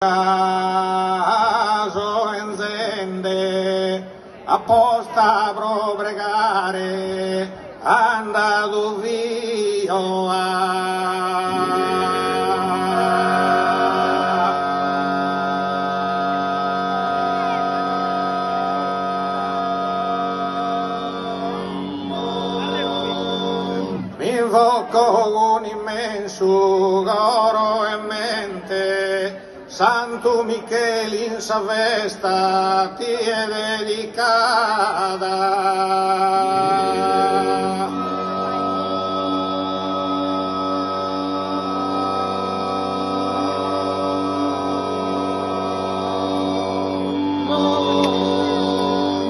caso enzende apposta pro pregare andato via mi invoco con immenso coro e mente Santo Michele in sa festa ti è dedicata.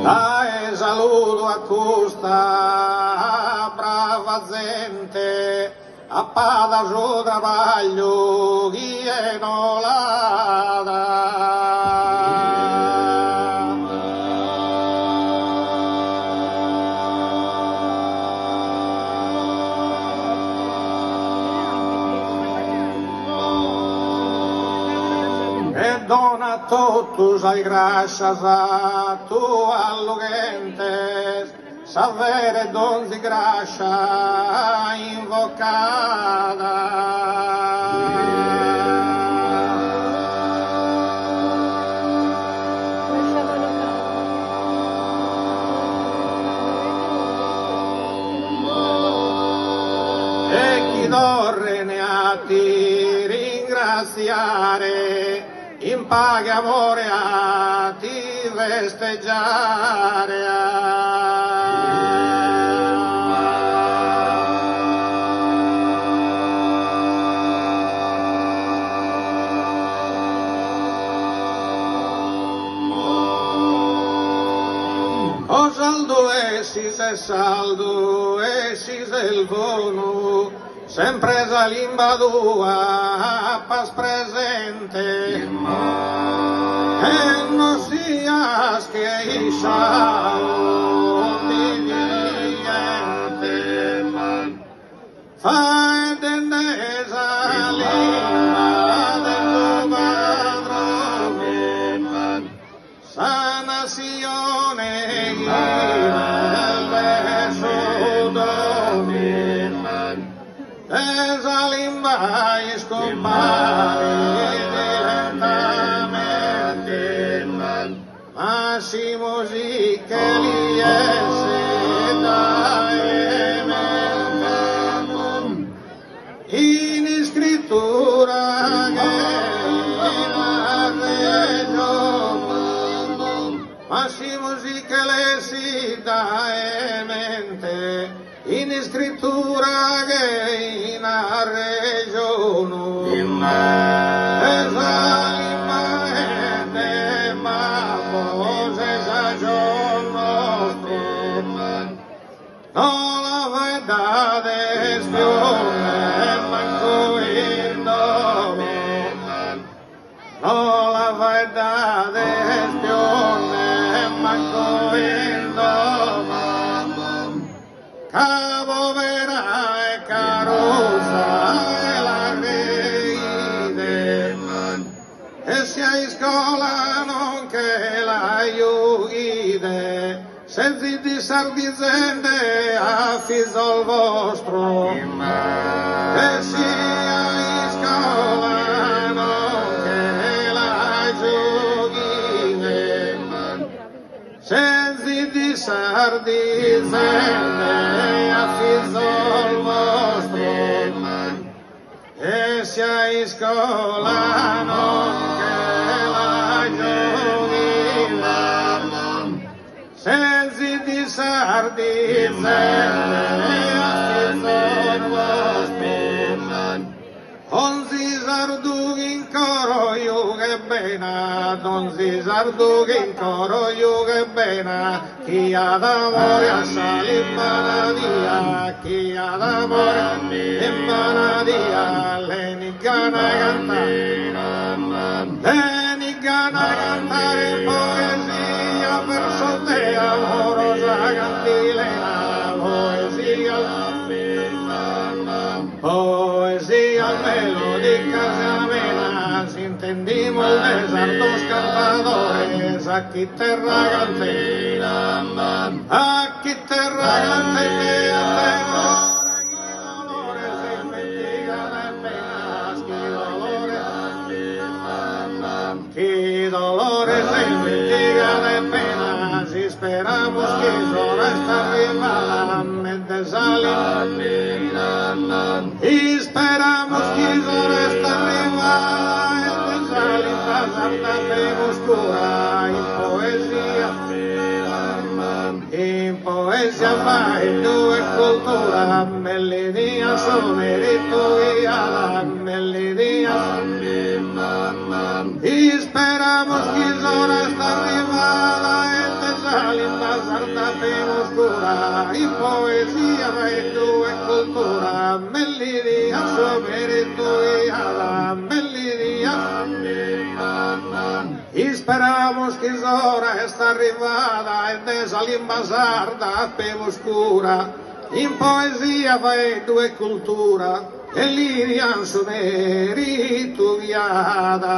Dai saluto a questa brava gente a pada suo trabaglio chi è nolada. E dona a totus al gracias a tu allugentes s'avere donzi gracia invocata. E chi dorre ne a ti ringraziare in paga amore a ti festeggiare. O saldo essis e saldo essis il bono sempre salimba tua pas presente e non sias che isha obbediente fai dende salimba del tuo padrone sa nazione il sodome esa limba scompare lentamente, massimo sì che li esse in scrittura che massimo sì che le si dà mente in scrittura che in regione esa limbaende ma pose sa giorno no la verdade spione manco in dove no la verdade spione manco in dove Cavo vera e carosa e la ride e sia in scuola non che la iugide se zitti sardizende a fiso il vostro e sia in scuola non che la iugide se zitti sardizende il vostro e sia in scuola non che la giovina senza di sardizene il vostro onzi sardughi in coro io che bene onzi sardughi in coro io che bene chi ha d'amore a salire in Banadia chi ha d'amore in Banadia le nigana cantare in poesia per solte amorosa cantilena poesia al melodica samena sinte entendimos de sardos cantadores, aquí terra cante, aquí terra cante que dolores se investigan en penas, que dolores se investigan en penas, y esperamos que ahora está arriba, mente sale. Y esperamos que ahora está arriba, mente sale, santa fe oscura, in poesia fai due cultura, melodía sonerito y ala, melodía. Y esperamos que ahora está arriba, la gente sale, santa fe oscura, y poesia fai due cultura, melodía sonerito y ala, melodía. Esperamos que ora está arrivata e desa l'invasarda pe oscura, in poesia vai due cultura e lirian su merito viada.